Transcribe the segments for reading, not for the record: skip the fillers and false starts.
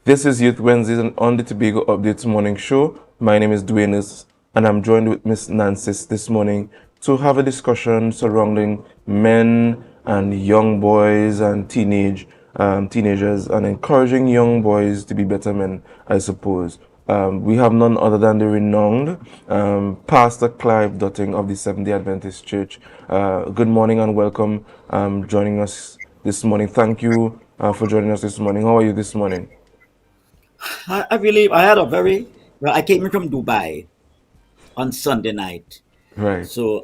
This is Youth Wednesdays and on the Tobago Updates Morning Show. My name is Dwayne and I'm joined with Miss Nancis this morning to have a discussion surrounding men and young boys and teenagers and encouraging young boys to be better men, I suppose. We have none other than the renowned Pastor Clive Dottin of the Seventh-day Adventist Church. Good morning and welcome joining us this morning. Thank you for joining us this morning. How are you this morning? I believe I had a very well. I came in from Dubai on Sunday night, Right. so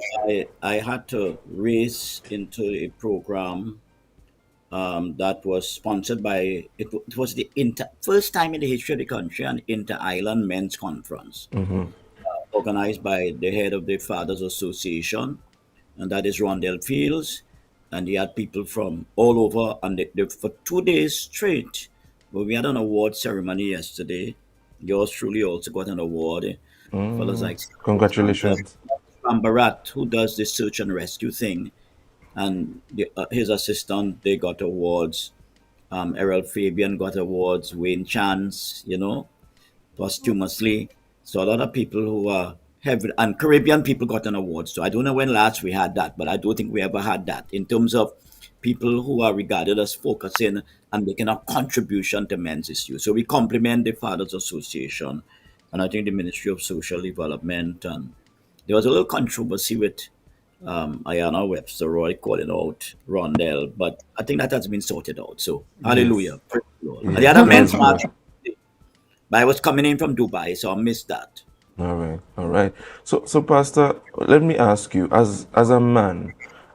I had to race into a program that was sponsored by it was the first time in the history of the country an inter island men's conference organized by the head of the Fathers Association, and that is Rondell Fields, and he had people from all over, and for 2 days straight. Well, we had an award ceremony yesterday. Yours truly also got an award. Fellows like Congratulations. Barat, who does the search and rescue thing, and his assistant, they got awards. Errol Fabian got awards. Wayne Chance, posthumously. So a lot of people who are heavy and Caribbean people got an award. So I don't know when last we had that, but I don't think we ever had that in terms of people who are regarded as focusing and making a contribution to men's issues. So we compliment the Fathers Association and I think the Ministry of Social Development. And there was a little controversy with Ayana Webster Roy calling out Rondell, but I think that has been sorted out. So Yes. hallelujah. Praise the Lord. And the Yes. other Praise men's God. march, but I was coming in from Dubai, so I missed that. All right. All right. So, Pastor, let me ask you, as a man,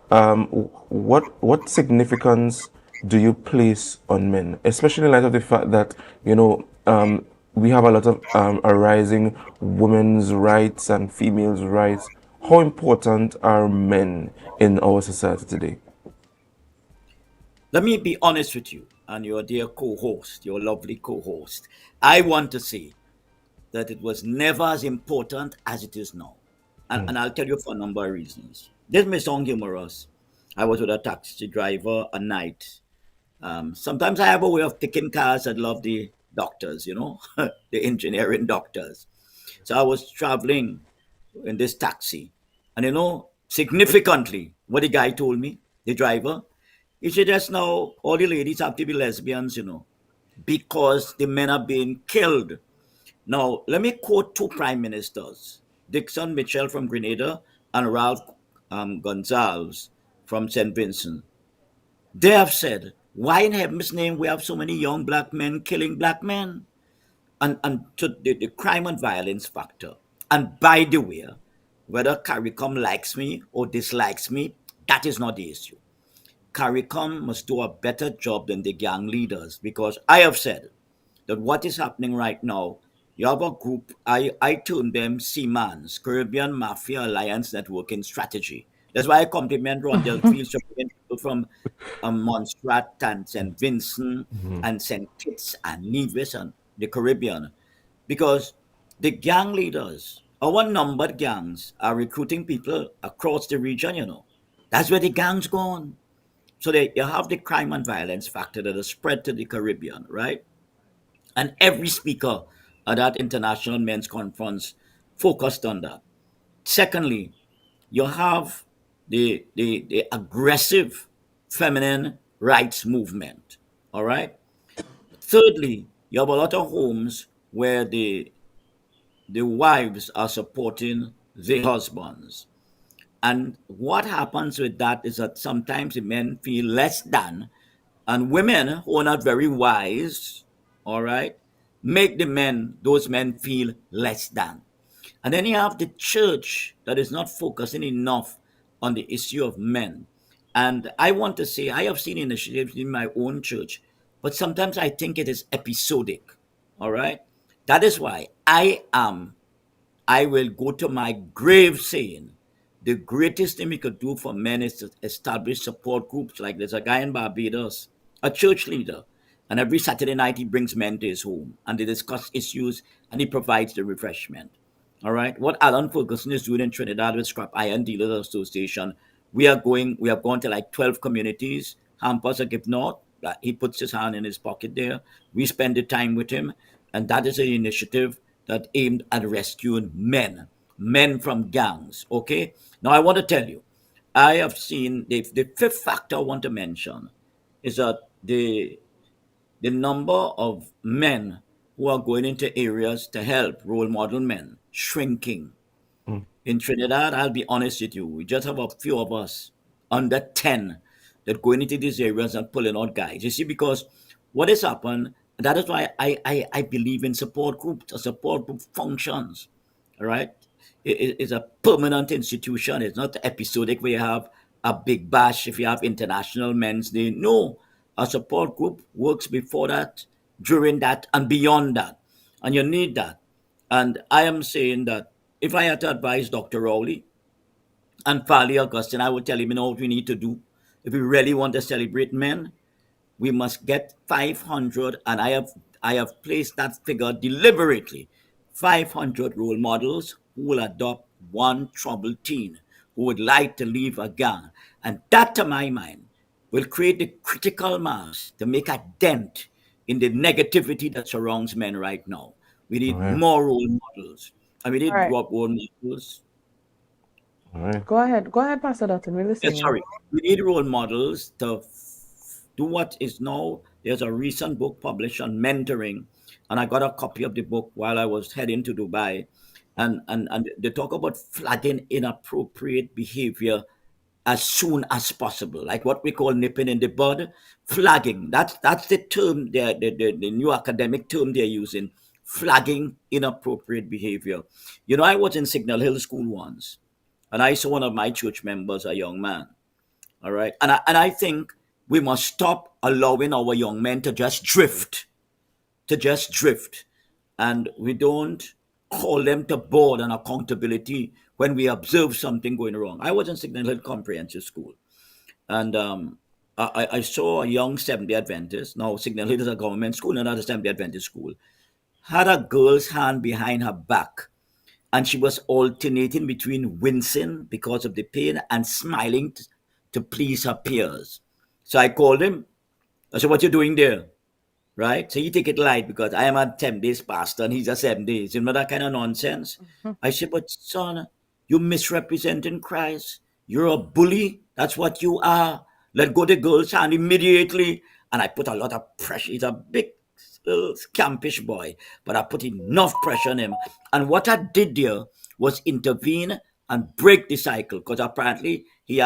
what significance do you place on men, especially in light of the fact that we have a lot of arising women's rights and females' rights. How important are men in our society today? Let me be honest with you and your dear co host, your lovely co host. I want to say that it was never as important as it is now. And I'll tell you for a number of reasons. This may sound humorous. I was with a taxi driver at night. Sometimes I have a way of picking cars that love the doctors, the engineering doctors. So I was traveling in this taxi. And significantly, what the guy told me, the driver, he said, just now, all the ladies have to be lesbians, because the men are being killed. Now, let me quote two prime ministers, Dixon Mitchell from Grenada and Ralph Gonzalez from St. Vincent. They have said, why in heaven's name we have so many young black men killing black men? And to the crime and violence factor. And by the way, whether CARICOM likes me or dislikes me, that is not the issue. CARICOM must do a better job than the gang leaders because I have said that what is happening right now, you have a group, I term them CMANs, Caribbean Mafia Alliance Networking Strategy. That's why I compliment Rondell Fields for bringing people from Montserrat and St. Vincent and St. Kitts and Nevis and the Caribbean. Because the gang leaders, our numbered gangs, are recruiting people across the region. That's where the gangs go on. So you have the crime and violence factor that is spread to the Caribbean, right? And every speaker at that international men's conference focused on that. Secondly, you have the aggressive feminine rights movement. All right. Thirdly, you have a lot of homes where the wives are supporting the husbands. And what happens with that is that sometimes the men feel less than, and women who are not very wise, all right, make those men feel less than. And then you have the church that is not focusing enough on the issue of men. And I want to say, I have seen initiatives in my own church, but sometimes I think it is episodic. All right. That is why I will go to my grave saying the greatest thing we could do for men is to establish support groups. Like there's a guy in Barbados, a church leader, and every Saturday night he brings men to his home and they discuss issues and he provides the refreshment. All right. What Alan Ferguson is doing in Trinidad with Scrap Iron Dealers Association, we have gone to like 12 communities, Hampers, Give North, that he puts his hand in his pocket there. We spend the time with him, and that is an initiative that aimed at rescuing men from gangs. Okay. Now I want to tell you, I have seen the fifth factor I want to mention is that the number of men who are going into areas to help role model men shrinking. Mm. In Trinidad, I'll be honest with you, we just have a few of us under 10 that going into these areas and pulling out guys. You see, because what has happened, that is why I believe in support groups. A support group functions, all right? It's a permanent institution. It's not episodic where you have a big bash if you have International Men's Day. No, a support group works before that, during that, and beyond that. And you need that. And I am saying that if I had to advise Dr. Rowley and Farley Augustine, I would tell him, you know what we need to do. If we really want to celebrate men, we must get 500, and I have placed that figure deliberately. 500 role models who will adopt one troubled teen who would like to leave a gang. And that, to my mind, will create the critical mass to make a dent in the negativity that surrounds men right now. We All need right. more role models. And we All need right. role models. All right. Go ahead. Go ahead, Pastor Dutton. We're Yes, listening. sorry. We need role models to do what is now. There's a recent book published on mentoring, and I got a copy of the book while I was heading to Dubai. And they talk about flagging inappropriate behavior as soon as possible, like what we call nipping in the bud, flagging. That's the term, the new academic term they're using, flagging inappropriate behavior. You know, I was in Signal Hill School once, and I saw one of my church members, a young man. All right. And I think we must stop allowing our young men to just drift. And we don't call them to board and accountability when we observe something going wrong. I was in Signal Hill Comprehensive School, and I saw a young Seventh day Adventist. Now, Signal Hill is a government school, not a Seventh day Adventist school. Had a girl's hand behind her back, and she was alternating between wincing because of the pain and smiling to please her peers. So I called him. I said, "What you doing there?" Right? So you take it light because I am a 10 days pastor and he's a 7 days. You know that kind of nonsense? Mhm. I said, "But son, you misrepresenting Christ. You're a bully. That's what you are. Let go the girl's hand immediately." And I put a lot of pressure. He's a big, scampish boy, but I put enough pressure on him. And what I did there was intervene and break the cycle because apparently he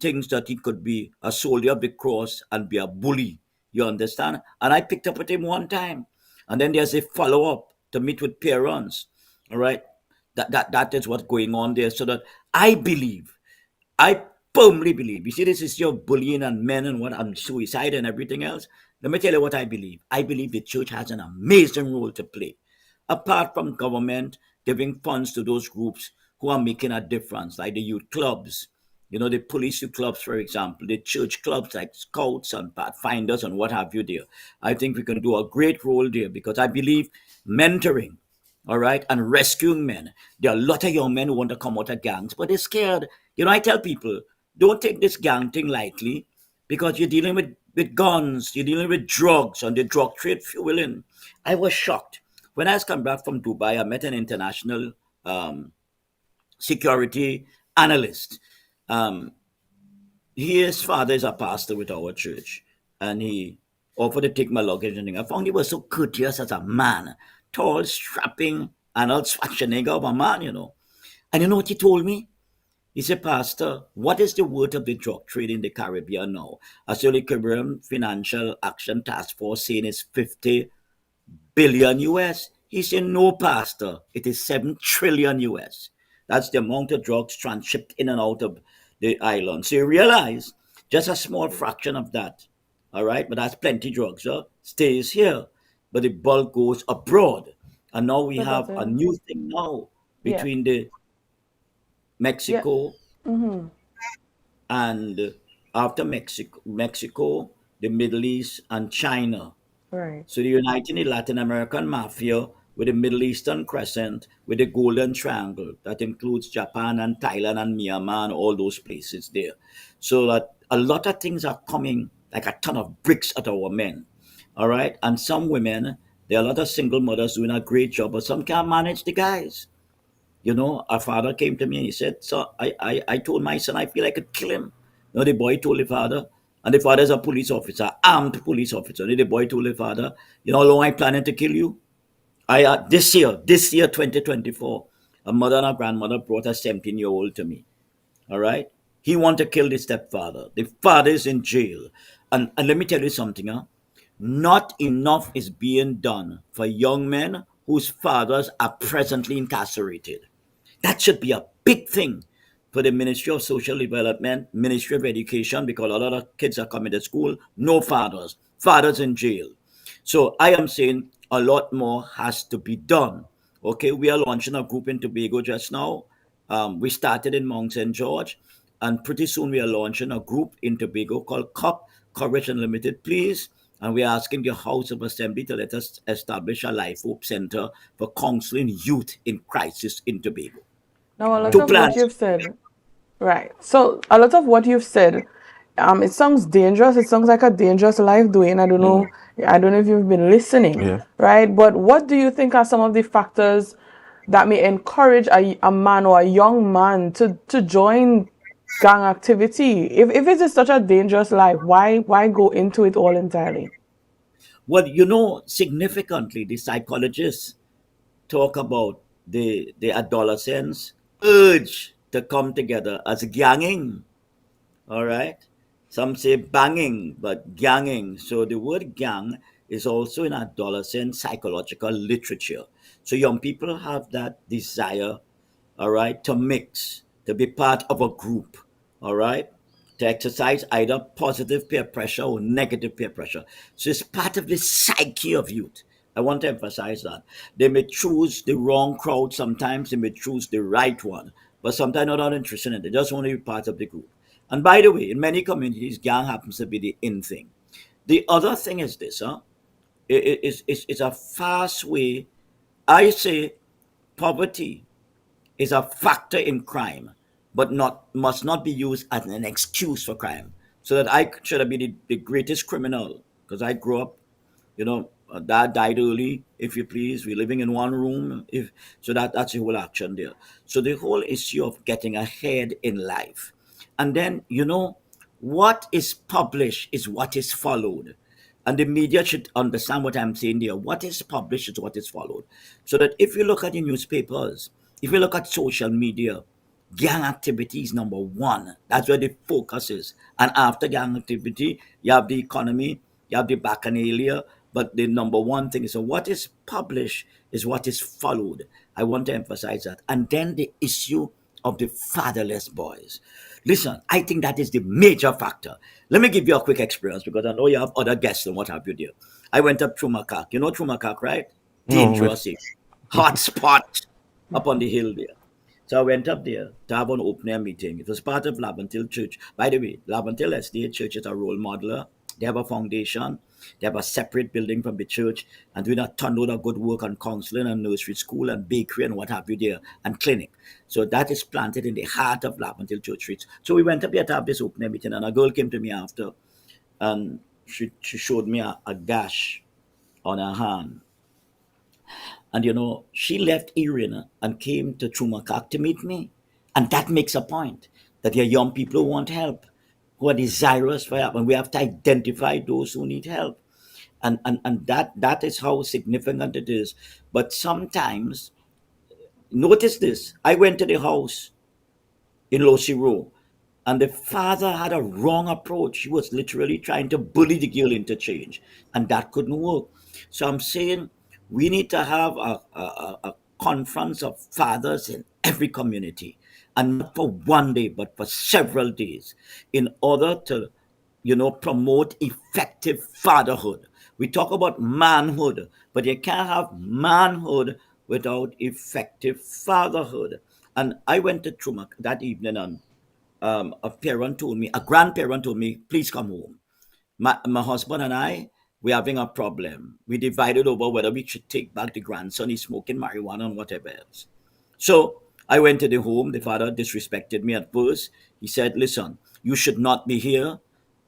thinks that he could be a soldier of the cross and be a bully. You understand? And I picked up with him one time. And then there's a follow up to meet with parents. All right. That is what's going on there. So that I believe I firmly believe. You see, this is your bullying and men and what and suicide and everything else. Let me tell you what I believe. I believe the church has an amazing role to play. Apart from government giving funds to those groups who are making a difference, like the youth clubs, the police youth clubs, for example, the church clubs like scouts and pathfinders and what have you there. I think we can do a great role there because I believe mentoring, all right, and rescuing men. There are a lot of young men who want to come out of gangs, but they're scared. I tell people, don't take this gang thing lightly because you're dealing with guns, you're dealing with drugs and the drug trade fueling. I was shocked. When I was coming back from Dubai, I met an international um, security analyst. Um, his father is a pastor with our church, and he offered to take my luggage and thing. I found he was so courteous as a man, tall, strapping, Arnold Schwarzenegger of a man. And you know what he told me? He said, "Pastor, what is the worth of the drug trade in the Caribbean now? As the Caribbean Financial Action Task Force saying it's 50 billion US." He said, "No, Pastor, it is 7 trillion US. That's the amount of drugs transshipped in and out of the island." So you realize just a small fraction of that, all right, but that's plenty drugs, stays here, but the bulk goes abroad. And now we Pastor have a Dutton. new thing now Yeah. between the Yeah. Mexico Mm-hmm. and after Mexico, the Middle East and China. Right. So they're uniting the Latin American mafia with the Middle Eastern crescent with the Golden Triangle that includes Japan and Thailand and Myanmar and all those places there. So that a lot of things are coming. like a ton of bricks at our men. All right. And some women, there are a lot of single mothers doing a great job, but some can't manage the guys. A father came to me and he said, "So I told my son I feel I could kill him." The boy told the father, and the father is a police officer, armed police officer. The boy told the father, "How long I planning to kill you? I this year 2024, a mother and a grandmother brought a 17-year-old to me. All right. He want to kill the stepfather. The father is in jail. And let me tell you something, huh? Not enough is being done for young men whose fathers are presently incarcerated. That should be a big thing for the Ministry of Social Development, Ministry of Education, because a lot of kids are coming to school, no fathers, fathers in jail. So I am saying a lot more has to be done. Okay, we are launching a group in Tobago just now. We started in Mount St. George, and pretty soon we are launching a group in Tobago called CUP, Courage Unlimited, please. And we are asking the House of Assembly to let us establish a Life Hope Center for counseling youth in crisis in Tobago. Now, a lot Two of what plans. you've said, right. So, a lot of what you've said, it sounds dangerous. It sounds like a dangerous life, Dwayne. I don't know if you've been listening, Yeah. right? But what do you think are some of the factors that may encourage a man or a young man to join gang activity? If it is such a dangerous life, why go into it all entirely? Well, significantly, the psychologists talk about the adolescents urge to come together as ganging. All right. Some say banging, but ganging. So the word gang is also in adolescent psychological literature. So young people have that desire, all right, to mix, to be part of a group, all right, to exercise either positive peer pressure or negative peer pressure. So it's part of the psyche of youth. I want to emphasize that. They may choose the wrong crowd sometimes, they may choose the right one, but sometimes they're not interested in it. They just want to be part of the group. And by the way, in many communities, gang happens to be the in thing. The other thing is this, huh? It's a fast way. I say poverty is a factor in crime, but not must not be used as an excuse for crime. So that I should have been the greatest criminal because I grew up, dad died early, if you please. We're living in one room, if so that's the whole action there. So the whole issue of getting ahead in life, and then what is published is what is followed. And the media should understand what I'm saying there. What is published is what is followed. So that if you look at the newspapers, if you look at social media, gang activity is number one. That's where the focus is. And after gang activity, you have the economy, you have the bacchanalia, but the number one thing is so what is published is what is followed. I want to emphasize that. And then the issue of the fatherless boys. Listen, I think that is the major factor. Let me give you a quick experience because I know you have other guests and what have you there. I went up through Macaque. You know through Macaque, right? No, with Dangerous area. Hot spot up on the hill there. So I went up there to have an open air meeting. It was part of Labantil Church. By the way, Labantil Estate Church is a role modeler. They have a foundation. They have a separate building from the church and doing a ton load of good work on counseling and nursery school and bakery and what have you there and clinic. So that is planted in the heart of Labantil Church Street. So we went up there to have this open air meeting and a girl came to me after and she showed me a gash on her hand. And she left Erin and came to Chumakak to meet me. And that makes a point that there are young people who want help, who are desirous for help. And we have to identify those who need help. And that is how significant it is. But sometimes, notice this. I went to the house in Losiro. And the father had a wrong approach. He was literally trying to bully the girl into change. And that couldn't work. So I'm saying we need to have a conference of fathers in every community. And not for one day, but for several days, in order to promote effective fatherhood. We talk about manhood, but you can't have manhood without effective fatherhood. And I went to Trumak that evening and a grandparent told me, please come home. My husband and I, we're having a problem. We divided over whether we should take back the grandson. He's smoking marijuana and whatever else. So I went to the home. The father disrespected me at first. He said, listen, you should not be here.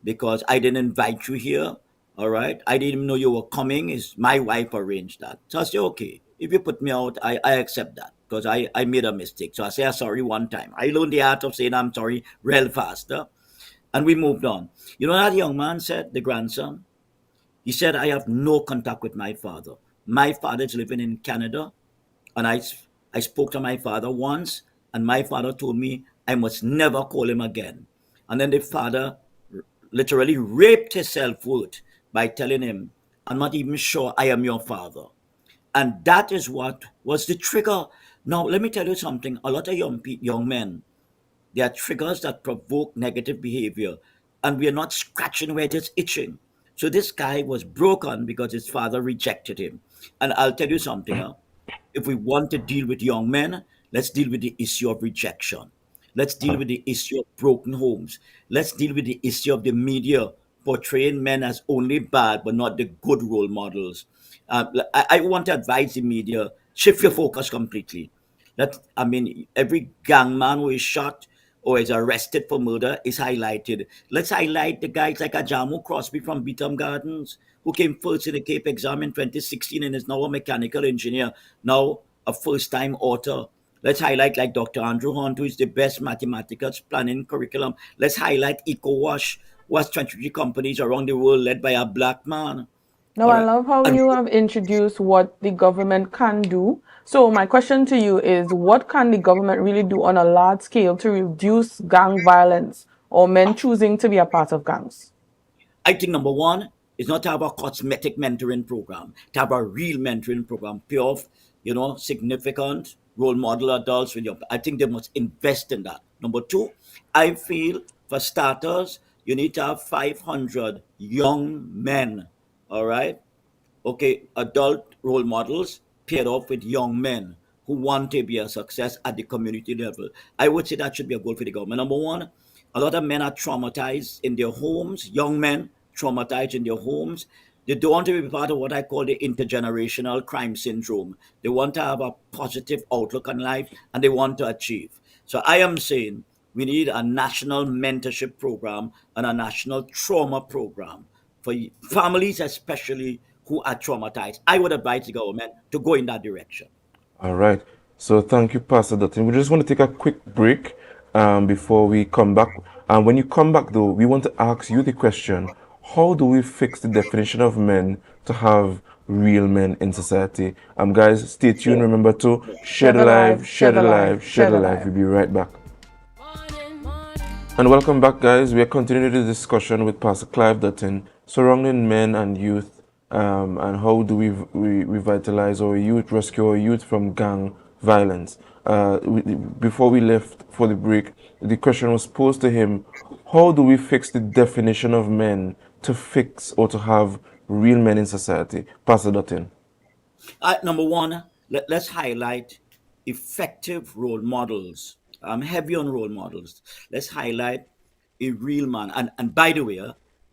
because I didn't invite you here. All right. I didn't even know you were coming. Is my wife arranged that. So I say, okay, if you put me out, I accept that because I made a mistake. So I say, I'm sorry one time. I learned the art of saying I'm sorry real fast. And we moved on. You know that young man said, the grandson? He said, I have no contact with my father. My father is living in Canada, and I spoke to my father once, and my father told me I must never call him again. And then the father literally raped his self worth by telling him, I'm not even sure I am your father. And that is what was the trigger. Now, let me tell you something. A lot of young men, they are triggers that provoke negative behavior, and we are not scratching where it is itching. So this guy was broken because his father rejected him. And I'll tell you something, huh? If we want to deal with young men, let's deal with the issue of rejection. Let's deal with the issue of broken homes. Let's deal with the issue of the media portraying men as only bad but not the good role models. I want to advise the media, shift your focus completely. Every gangman who is shot or is arrested for murder is highlighted. Let's highlight the guys like Ajamu Crosby from Beetham Gardens, who came first in the Cape exam in 2016 and is now a mechanical engineer, now a first time author. Let's highlight like Dr. Andrew Hunt, who is the best mathematics planning curriculum. Let's highlight EcoWash, who has 23 companies around the world led by a black man. Now, All I right. love how And you have introduced what the government can do. So, my question to you is what can the government really do on a large scale to reduce gang violence or men choosing to be a part of gangs? I think number one is not to have a cosmetic mentoring program, to have a real mentoring program, pure, significant role model adults with your. I think they must invest in that. Number two, I feel for starters, you need to have 500 young men, all right, okay, adult role models paired off with young men who want to be a success at the community level. I would say that should be a goal for the government. Number one, a lot of men are traumatized in their homes, young men traumatized in their homes. They don't want to be part of what I call the intergenerational crime syndrome. They want to have a positive outlook on life and they want to achieve. So I am saying we need a national mentorship program and a national trauma program for families, especially who are traumatized. I would advise the government to go in that direction. All right. So thank you, Pastor Dutton. We just want to take a quick break before we come back. And when you come back, though, we want to ask you the question: how do we fix the definition of men to have real men in society? Guys, stay tuned. Remember to share Share the the live, live, share share the the live, live, share share the the live. live. We'll be right back. And welcome back, guys. We are continuing the discussion with Pastor Clive Dottin surrounding men and youth, and how do we revitalize our youth, rescue our youth from gang violence. Before we left for the break, the question was posed to him: how do we fix the definition of men to fix or to have real men in society? Pastor Dottin. Number one, let's highlight effective role models. I'm heavy on role models. Let's highlight a real man. And by the way,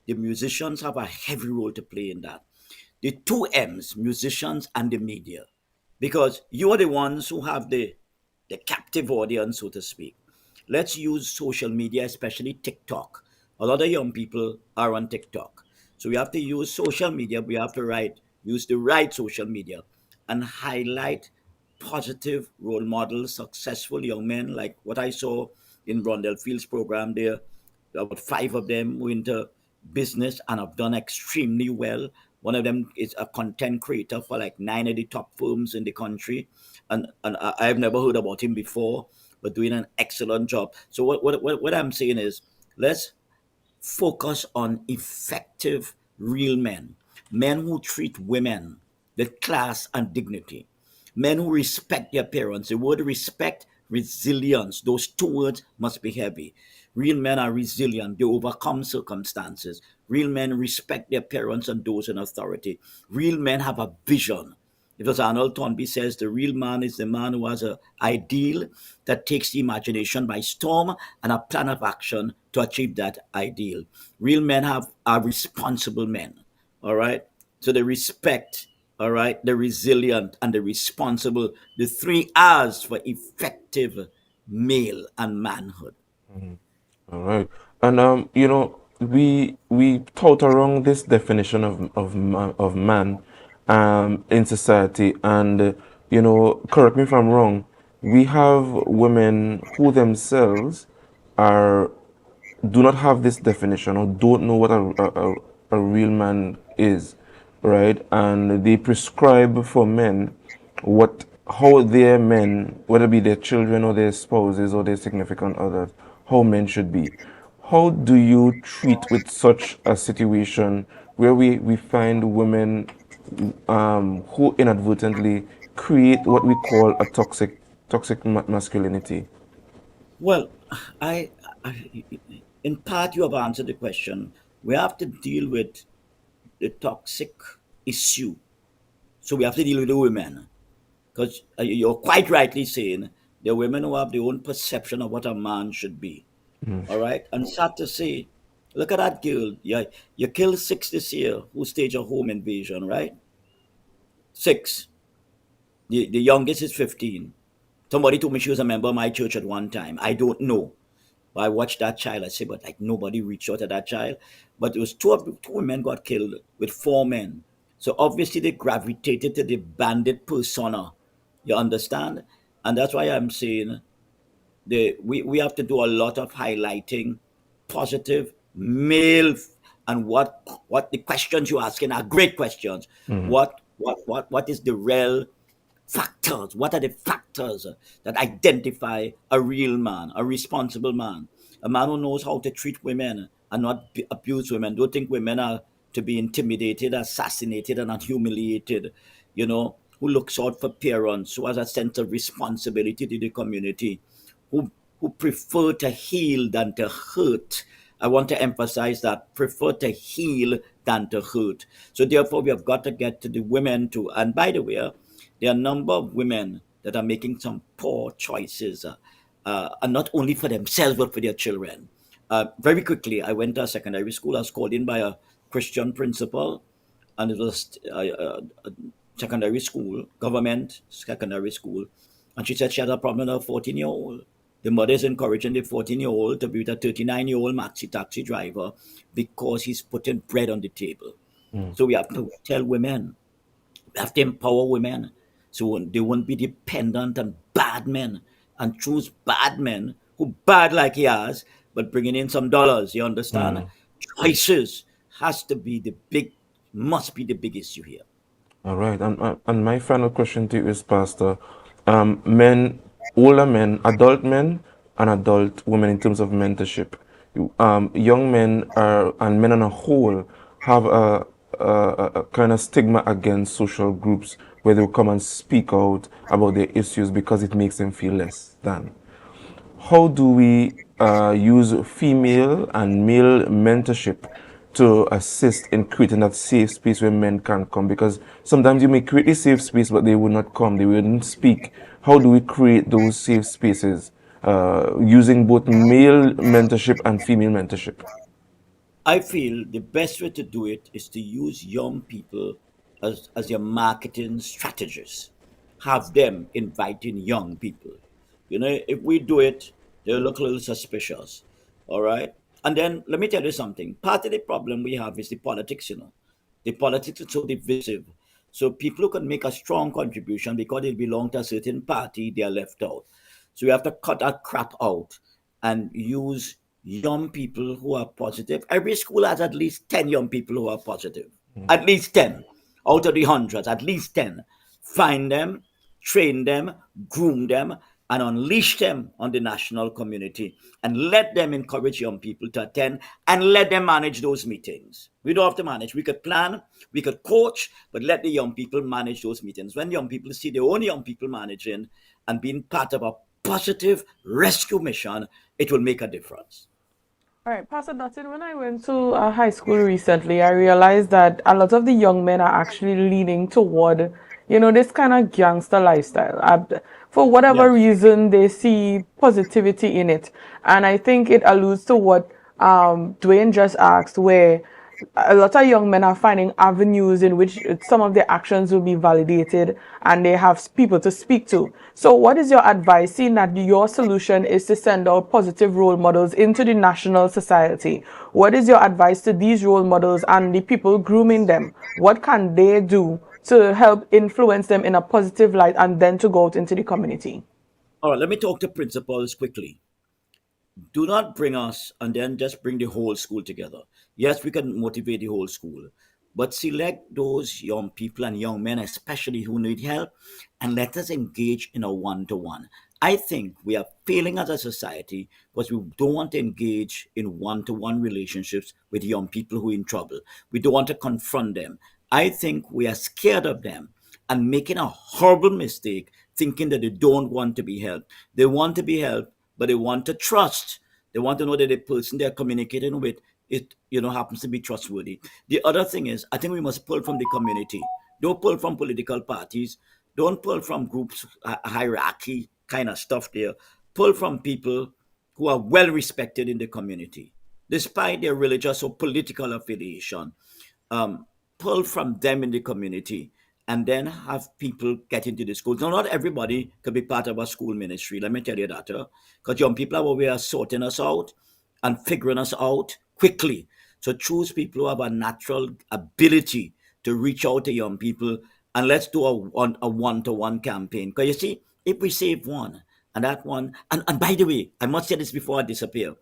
the musicians have a heavy role to play in that. The two M's, musicians and the media, because you are the ones who have the captive audience, so to speak. Let's use social media, especially TikTok. A lot of young people are on TikTok. So we have to use social media. We have to use the right social media and highlight positive role models, successful young men, like what I saw in Rondell Field's program there. About five of them went into business and have done extremely well. One of them is a content creator for like nine of the top firms in the country, and I've never heard about him before, but doing an excellent job. So what I'm saying is, let's focus on effective real men, men who treat women with class and dignity, men who respect their parents. The word respect, resilience, those two words must be heavy. Real men are resilient, they overcome circumstances. Real men respect their parents and those in authority. Real men have a vision. It was Arnold Toynbee says the real man is the man who has an ideal that takes the imagination by storm and a plan of action to achieve that ideal. Real men are responsible men. All right. So they respect, all right, the resilient and the responsible, the three R's for effective male and manhood. All right. And we tout around this definition of man in society, and correct me if I'm wrong. We have women who themselves are do not have this definition or don't know what a real man is, right? And they prescribe for men what how their men, whether it be their children or their spouses or their significant others, how men should be. How do you treat with such a situation where we find women who inadvertently create what we call a toxic masculinity? Well, I, in part, you have answered the question. We have to deal with the toxic issue. So we have to deal with the women. Because you're quite rightly saying there are women who have their own perception of what a man should be. All right? And sad to say, look at that girl. Yeah, you killed six this year who staged a home invasion, right? Six. The youngest is 15. Somebody told me she was a member of my church at one time. I don't know. But I watched that child. I said, but like nobody reached out to that child. But it was two women got killed with four men. So obviously they gravitated to the bandit persona. You understand? And that's why I'm saying we have to do a lot of highlighting positive male and what the questions you're asking are great questions. Mhm. What is the real factors? What are the factors that identify a real man, a responsible man, a man who knows how to treat women and not abuse women? Don't think women are to be intimidated, assassinated, and humiliated. Who looks out for parents, who has a sense of responsibility to the community, who who prefer to heal than to hurt. I want to emphasize that prefer to heal than to hurt. So therefore, we have got to get to the women too. And by the way, there are a number of women that are making some poor choices, and not only for themselves but for their children. Very quickly, I went to a secondary school. I was called in by a Christian principal, and it was a secondary school, government secondary school, and she said she had a problem with a 14-year-old. The mother is encouraging the 14-year-old to be with a 39-year-old maxi taxi driver because he's putting bread on the table. Mm. So we have to tell women, we have to empower women so they won't be dependent on bad men and choose bad men who bad like he has, but bringing in some dollars. You understand? Mm. Choices has to be must be the big issue here. All right, and my final question to you is, Pastor, men, older men, and adult women in terms of mentorship. Young men are and men on a whole have a kind of stigma against social groups where they'll come and speak out about their issues because it makes them feel less than. How do we use female and male mentorship to assist in creating that safe space where men can come? Because sometimes you may create a safe space, but they will not come, they wouldn't speak. How do we create those safe spaces using both male mentorship and female mentorship? I feel the best way to do it is to use young people as your marketing strategists. Have them inviting young people. If we do it, they'll look a little suspicious. All right. And then let me tell you something. Part of the problem we have is the politics. The politics is so divisive. So people who can make a strong contribution because they belong to a certain party, they are left out. So we have to cut that crap out and use young people who are positive. Every school has at least 10 young people who are positive. At least 10 out of the hundreds, at least 10. Find them, train them, groom them, and unleash them on the national community and let them encourage young people to attend and let them manage those meetings. We don't have to manage. We could plan, we could coach, but let the young people manage those meetings. When young people see their own young people managing and being part of a positive rescue mission, it will make a difference. All right, Pastor Dottin, when I went to a high school recently, I realized that a lot of the young men are actually leaning toward, this kind of gangster lifestyle. For whatever Yes. reason, they see positivity in it. And I think it alludes to what Dwayne just asked, where a lot of young men are finding avenues in which some of their actions will be validated and they have people to speak to. So, what is your advice, seeing that your solution is to send out positive role models into the national society? What is your advice to these role models and the people grooming them? What can they do to help influence them in a positive light and then to go out into the community? All right, let me talk to principals quickly. Do not bring us and then just bring the whole school together. Yes, we can motivate the whole school, but select those young people and young men, especially who need help, and let us engage in a one to one. I think we are failing as a society because we don't want to engage in one to one relationships with young people who are in trouble. We don't want to confront them. I think we are scared of them and making a horrible mistake thinking that they don't want to be helped. They want to be helped, but they want to trust. They want to know that the person they're communicating with happens to be trustworthy. The other thing is, I think we must pull from the community. Don't pull from political parties. Don't pull from groups, hierarchy kind of stuff there. Pull from people who are well respected in the community, despite their religious or political affiliation. Um, Pull from them in the community and then have people get into the schools. Now, not everybody can be part of a school ministry. Let me tell you that. Because young people are always sorting us out and figuring us out quickly. So choose people who have a natural ability to reach out to young people and let's do a one-to-one campaign. Because you see, if we save one and that one, and by the way, I must say this before I disappear.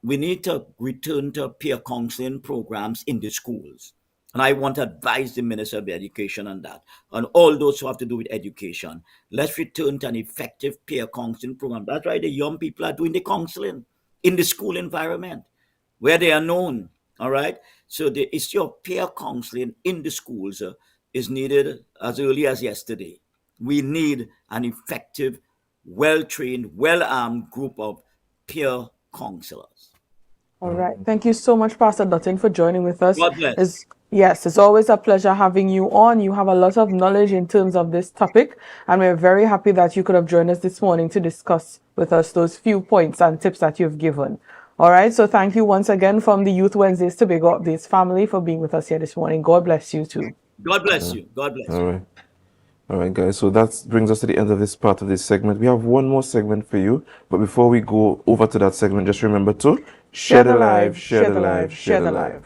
We need to return to peer counseling programs in the schools. And I want to advise the Minister of Education on that, on all those who have to do with education. Let's return to an effective peer counseling program. That's why the young people are doing the counseling in the school environment where they are known. All right. So the issue of peer counseling in the schools is needed as early as yesterday. We need an effective, well trained, well armed group of peer counselors. All right. Thank you so much, Pastor Dutton, for joining with us. God bless. Yes, it's always a pleasure having you on. You have a lot of knowledge in terms of this topic, and we're very happy that you could have joined us this morning to discuss with us those few points and tips that you've given. All right. So thank you once again from the Youth Wednesdays Tobago Updates family for being with us here this morning. God bless you too. God bless you. God bless All you. right. All right, guys. So that brings us to the end of this part of this segment. We have one more segment for you. But before we go over to that segment, just remember to share the live, share the live, share the live.